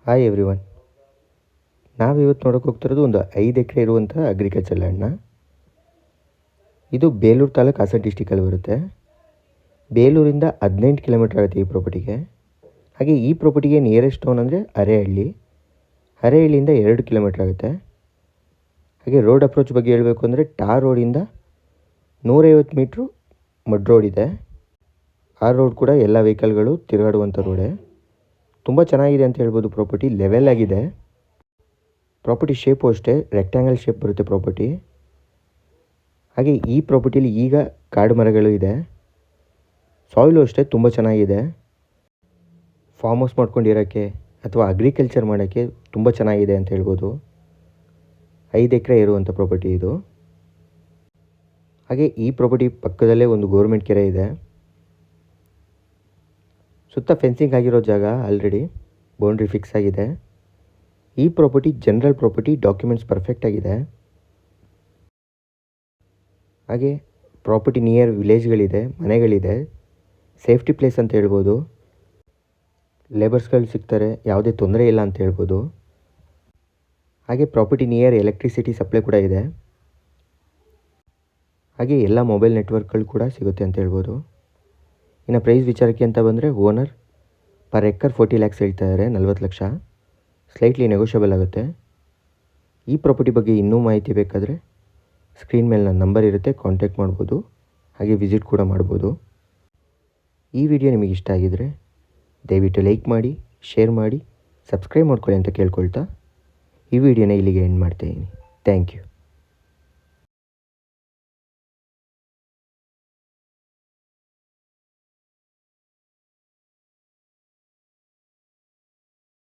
Hi everyone. ನಾವಿವತ್ತು ನೋಡೋಕೆ ಹೋಗ್ತಿರೋದು ಒಂದು 5 ಎಕರೆ ಇರುವಂಥ ಅಗ್ರಿಕಲ್ಚರ್ ಲ್ಯಾಂಡ್ನ. ಇದು ಬೇಲೂರು ತಾಲೂಕು ಹಾಸನ ಡಿಸ್ಟಿಕಲ್ಲಿ ಬರುತ್ತೆ. ಬೇಲೂರಿಂದ 18 ಕಿಲೋಮೀಟರ್ ಆಗುತ್ತೆ ಈ ಪ್ರಾಪರ್ಟಿಗೆ. ಹಾಗೆ ಈ ಪ್ರಾಪರ್ಟಿಗೆ ನಿಯರೆಸ್ಟ್ ಟೌನ್ ಅಂದರೆ ಅರೇಹಳ್ಳಿ. ಅರೇಹಳ್ಳಿಯಿಂದ 2 ಕಿಲೋಮೀಟರ್ ಆಗುತ್ತೆ. ಹಾಗೆ ರೋಡ್ ಅಪ್ರೋಚ್ ಬಗ್ಗೆ ಹೇಳಬೇಕು ಅಂದರೆ ಟಾರ್ ರೋಡಿಂದ 150 ಮೀಟ್ರು ಮಡ್ ರೋಡ್ ಇದೆ. ಆ ರೋಡ್ ಕೂಡ ಎಲ್ಲ ವೆಹಿಕಲ್ಗಳು ತಿರುಗಾಡುವಂಥ ರೋಡೇ. ತುಂಬ ಚೆನ್ನಾಗಿದೆ ಅಂತ ಹೇಳ್ಬೋದು. ಪ್ರಾಪರ್ಟಿ ಲೆವೆಲ್ ಆಗಿದೆ. ಪ್ರಾಪರ್ಟಿ ಶೇಪು ಅಷ್ಟೇ ರೆಕ್ಟ್ಯಾಂಗಲ್ ಶೇಪ್ ಬರುತ್ತೆ ಪ್ರಾಪರ್ಟಿ. ಹಾಗೆ ಈ ಪ್ರಾಪರ್ಟಿಲಿ ಈಗ ಕಾಡು ಮರಗಳು ಇದೆ. ಸಾಯಿಲು ಅಷ್ಟೇ ತುಂಬ ಚೆನ್ನಾಗಿದೆ. ಫಾರ್ಮ್ ಹೌಸ್ ಮಾಡ್ಕೊಂಡಿರೋಕ್ಕೆ ಅಥವಾ ಅಗ್ರಿಕಲ್ಚರ್ ಮಾಡೋಕ್ಕೆ ತುಂಬ ಚೆನ್ನಾಗಿದೆ ಅಂತ ಹೇಳ್ಬೋದು. 5 ಎಕರೆ ಇರುವಂಥ ಪ್ರಾಪರ್ಟಿ ಇದು. ಹಾಗೆ ಈ ಪ್ರಾಪರ್ಟಿ ಪಕ್ಕದಲ್ಲೇ ಒಂದು ಗೌರ್ಮೆಂಟ್ ಕೆರೆ ಇದೆ. ಸುತ್ತ ಫೆನ್ಸಿಂಗ್ ಆಗಿರೋ ಜಾಗ, ಆಲ್ರೆಡಿ ಬೌಂಡ್ರಿ ಫಿಕ್ಸ್ ಆಗಿದೆ. ಈ property general property, documents perfect ಆಗಿದೆ. ಹಾಗೆ ಪ್ರಾಪರ್ಟಿ ನಿಯರ್ ವಿಲೇಜ್ಗಳಿದೆ, ಮನೆಗಳಿದೆ, ಸೇಫ್ಟಿ ಪ್ಲೇಸ್ ಅಂತ ಹೇಳ್ಬೋದು. ಲೇಬರ್ಸ್ಗಳು ಸಿಗ್ತಾರೆ, ಯಾವುದೇ ತೊಂದರೆ ಇಲ್ಲ ಅಂತ ಹೇಳ್ಬೋದು. ಹಾಗೆ ಪ್ರಾಪರ್ಟಿ ನಿಯರ್ ಎಲೆಕ್ಟ್ರಿಸಿಟಿ ಸಪ್ಲೈ ಕೂಡ ಇದೆ. ಹಾಗೆ ಎಲ್ಲ ಮೊಬೈಲ್ ನೆಟ್ವರ್ಕ್ಗಳು ಕೂಡ ಸಿಗುತ್ತೆ ಅಂತ ಹೇಳ್ಬೋದು. ಇನ್ನು ಪ್ರೈಸ್ ವಿಚಾರಕ್ಕೆ ಅಂತ ಬಂದರೆ ಓನರ್ ಪರ್ ಎಕರ್ 40 ಲ್ಯಾಕ್ಸ್ ಹೇಳ್ತಾ ಇದ್ದಾರೆ, 40 ಲಕ್ಷ. ಸ್ಲೈಟ್ಲಿ ನೆಗೋಷಿಯಬಲ್ ಆಗುತ್ತೆ. ಈ ಪ್ರಾಪರ್ಟಿ ಬಗ್ಗೆ ಇನ್ನೂ ಮಾಹಿತಿ ಬೇಕಾದರೆ ಸ್ಕ್ರೀನ್ ಮೇಲೆ ನನ್ನ ನಂಬರ್ ಇರುತ್ತೆ, ಕಾಂಟ್ಯಾಕ್ಟ್ ಮಾಡ್ಬೋದು. ಹಾಗೆ ವಿಸಿಟ್ ಕೂಡ ಮಾಡ್ಬೋದು. ಈ ವಿಡಿಯೋ ನಿಮಗೆ ಇಷ್ಟ ಆಗಿದರೆ ದಯವಿಟ್ಟು ಲೈಕ್ ಮಾಡಿ, ಶೇರ್ ಮಾಡಿ, ಸಬ್ಸ್ಕ್ರೈಬ್ ಮಾಡ್ಕೊಳ್ಳಿ ಅಂತ ಕೇಳ್ಕೊಳ್ತಾ ಈ ವಿಡಿಯೋನ ಇಲ್ಲಿಗೆ ಎಂಡ್ ಮಾಡ್ತಾಯಿದ್ದೀನಿ. Thank you.